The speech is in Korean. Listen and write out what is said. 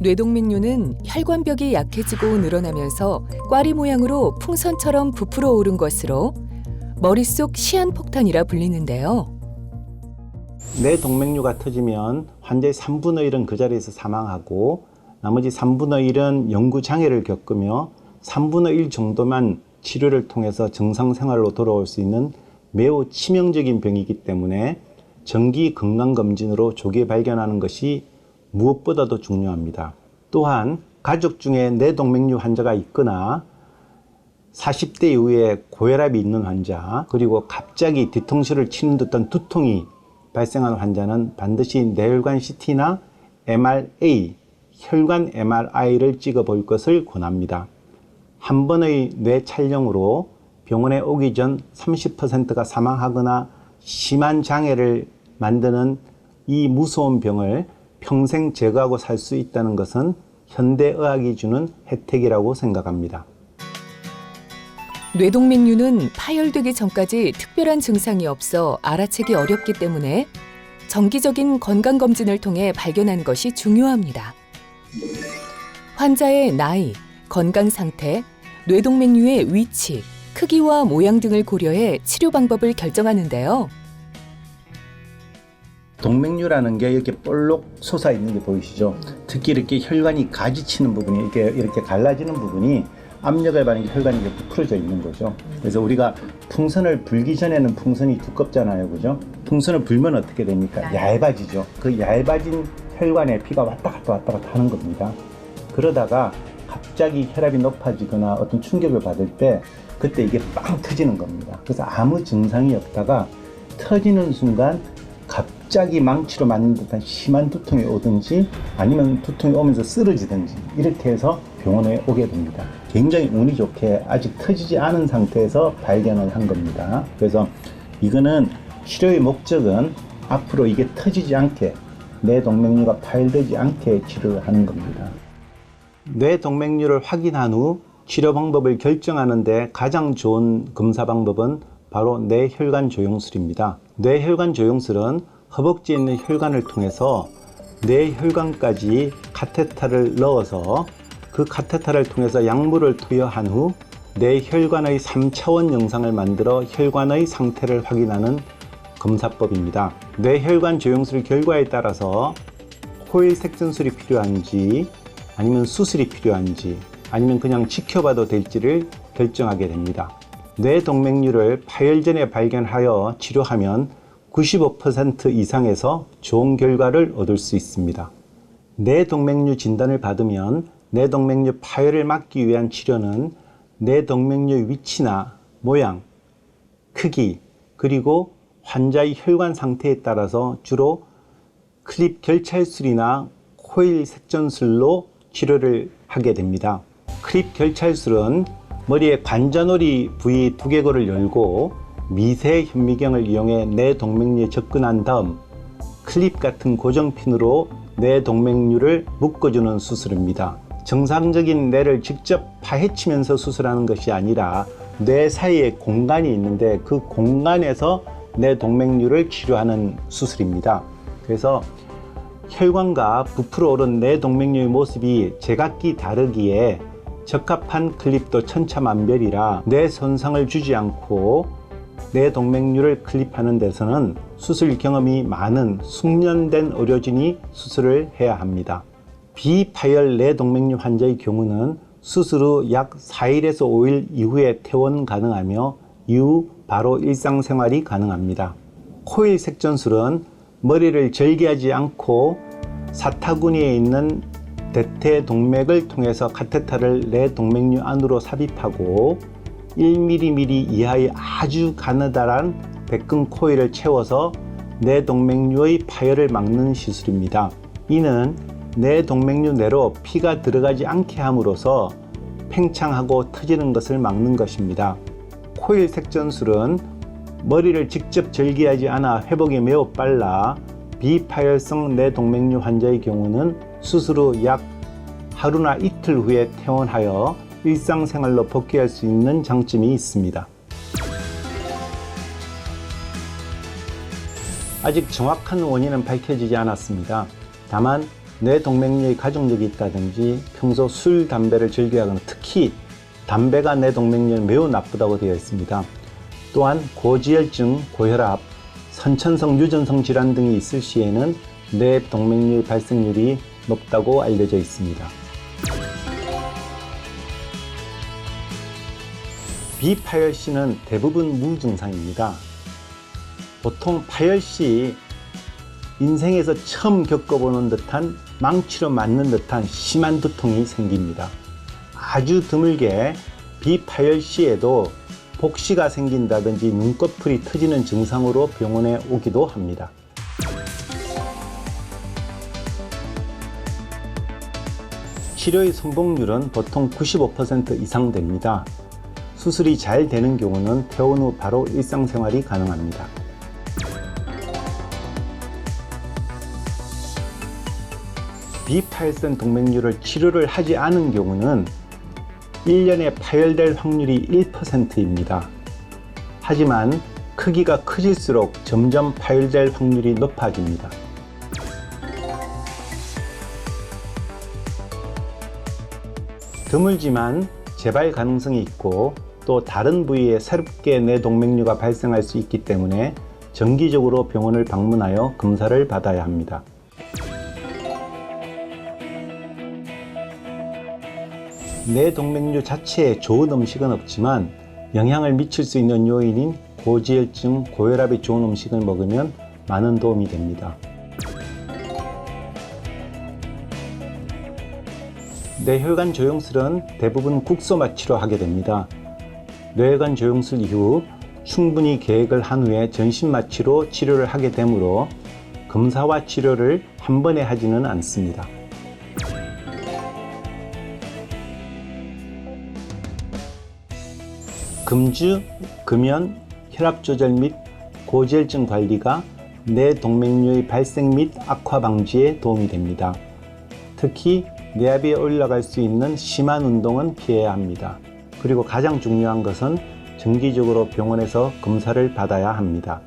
뇌동맥류는 혈관벽이 약해지고 늘어나면서 꽈리 모양으로 풍선처럼 부풀어 오른 것으로 머릿속 시한폭탄이라 불리는데요. 뇌동맥류가 터지면 환자의 3분의 1은 그 자리에서 사망하고 나머지 3분의 1은 영구 장애를 겪으며 3분의 1 정도만 치료를 통해서 정상 생활로 돌아올 수 있는 매우 치명적인 병이기 때문에 정기 건강검진으로 조기에 발견하는 것이 무엇보다도 중요합니다. 또한 가족 중에 뇌동맥류 환자가 있거나 40대 이후에 고혈압이 있는 환자, 그리고 갑자기 뒤통수를 치는 듯한 두통이 발생하는 환자는 반드시 뇌혈관 CT나 MRA, 혈관 MRI를 찍어 볼 것을 권합니다. 한 번의 뇌 촬영으로 병원에 오기 전 30%가 사망하거나 심한 장애를 만드는 이 무서운 병을 평생 제거하고 살 수 있다는 것은 현대의학이 주는 혜택이라고 생각합니다. 뇌동맥류는 파열되기 전까지 특별한 증상이 없어 알아채기 어렵기 때문에 정기적인 건강검진을 통해 발견하는 것이 중요합니다. 환자의 나이, 건강 상태, 뇌동맥류의 위치, 크기와 모양 등을 고려해 치료 방법을 결정하는데요. 동맥류라는 게 이렇게 볼록 솟아 있는 게 보이시죠? 특히 이렇게 혈관이 가지치는 부분이 이렇게 갈라지는 부분이 압력을 받는 게 혈관이 이렇게 부풀어져 있는 거죠. 그래서 우리가 풍선을 불기 전에는 풍선이 두껍잖아요, 그죠? 풍선을 불면 어떻게 됩니까? 얇아지죠. 그 얇아진 혈관에 피가 왔다 갔다 하는 겁니다. 그러다가 갑자기 혈압이 높아지거나 어떤 충격을 받을 때 그때 이게 빵 터지는 겁니다. 그래서 아무 증상이 없다가 터지는 순간 갑자기 망치로 맞는 듯한 심한 두통이 오든지 아니면 두통이 오면서 쓰러지든지 이렇게 해서 병원에 오게 됩니다. 굉장히 운이 좋게 아직 터지지 않은 상태에서 발견을 한 겁니다. 그래서 이거는 치료의 목적은 앞으로 이게 터지지 않게 뇌동맥류가 파열되지 않게 치료를 하는 겁니다. 뇌동맥류를 확인한 후 치료 방법을 결정하는 데 가장 좋은 검사 방법은 바로 뇌혈관 조영술입니다. 뇌혈관 조영술은 허벅지에 있는 혈관을 통해서 뇌혈관까지 카테터를 넣어서 그 카테터를 통해서 약물을 투여한 후 뇌혈관의 3차원 영상을 만들어 혈관의 상태를 확인하는 검사법입니다. 뇌혈관 조영술 결과에 따라서 코일 색전술이 필요한지 아니면 수술이 필요한지 아니면 그냥 지켜봐도 될지를 결정하게 됩니다. 뇌동맥류를 파열 전에 발견하여 치료하면 95% 이상에서 좋은 결과를 얻을 수 있습니다. 뇌동맥류 진단을 받으면 뇌동맥류 파열을 막기 위한 치료는 뇌동맥류의 위치나 모양, 크기, 그리고 환자의 혈관 상태에 따라서 주로 클립 결찰술이나 코일 색전술로 치료를 하게 됩니다. 클립 결찰술은 머리의 관자놀이 부위 두개골을 열고 미세 현미경을 이용해 뇌동맥류에 접근한 다음 클립 같은 고정핀으로 뇌동맥류를 묶어주는 수술입니다. 정상적인 뇌를 직접 파헤치면서 수술하는 것이 아니라 뇌 사이에 공간이 있는데 그 공간에서 뇌동맥류를 치료하는 수술입니다. 그래서 혈관과 부풀어 오른 뇌동맥류의 모습이 제각기 다르기에 적합한 클립도 천차만별이라 뇌 손상을 주지 않고 뇌동맥류를 클립하는 데서는 수술 경험이 많은 숙련된 의료진이 수술을 해야 합니다. 비파열 뇌동맥류 환자의 경우는 수술 후 약 4일에서 5일 이후에 퇴원 가능하며 이후 바로 일상생활이 가능합니다. 코일 색전술은 머리를 절개하지 않고 사타구니에 있는 대퇴동맥을 통해서 카테터를 뇌동맥류 안으로 삽입하고 1mm 이하의 아주 가느다란 백근 코일을 채워서 뇌동맥류의 파열을 막는 시술입니다. 이는 뇌동맥류 내로 피가 들어가지 않게 함으로써 팽창하고 터지는 것을 막는 것입니다. 코일 색전술은 머리를 직접 절개하지 않아 회복이 매우 빨라 비파열성 뇌동맥류 환자의 경우는 수술 후 약 하루나 이틀 후에 퇴원하여 일상생활로 복귀할 수 있는 장점이 있습니다. 아직 정확한 원인은 밝혀지지 않았습니다. 다만 뇌동맥류의 가족력이 있다든지 평소 술, 담배를 즐겨하거나 특히 담배가 뇌동맥류에 매우 나쁘다고 되어 있습니다. 또한 고지혈증, 고혈압, 선천성 유전성 질환 등이 있을 시에는 뇌동맥류 발생률이 높다고 알려져 있습니다. 비파열시는 대부분 무증상입니다. 보통 파열시 인생에서 처음 겪어보는 듯한 망치로 맞는 듯한 심한 두통이 생깁니다. 아주 드물게 비파열시에도 복시가 생긴다든지 눈꺼풀이 터지는 증상으로 병원에 오기도 합니다. 치료의 성공률은 보통 95% 이상 됩니다. 수술이 잘 되는 경우는 퇴원 후 바로 일상생활이 가능합니다. 비파열성 동맥류를 치료를 하지 않은 경우는 1년에 파열될 확률이 1%입니다. 하지만 크기가 커질수록 점점 파열될 확률이 높아집니다. 드물지만 재발 가능성이 있고 또 다른 부위에 새롭게 뇌동맥류가 발생할 수 있기 때문에 정기적으로 병원을 방문하여 검사를 받아야 합니다. 뇌동맥류 자체에 좋은 음식은 없지만 영향을 미칠 수 있는 요인인 고지혈증, 고혈압에 좋은 음식을 먹으면 많은 도움이 됩니다. 뇌혈관 조영술은 대부분 국소맛 치료하게 됩니다. 뇌혈관 조영술 이후 충분히 계획을 한 후에 전신마취로 치료를 하게 되므로 검사와 치료를 한 번에 하지는 않습니다. 금주, 금연, 혈압 조절 및 고지혈증 관리가 뇌동맥류의 발생 및 악화 방지에 도움이 됩니다. 특히 뇌압이 올라갈 수 있는 심한 운동은 피해야 합니다. 그리고 가장 중요한 것은 정기적으로 병원에서 검사를 받아야 합니다.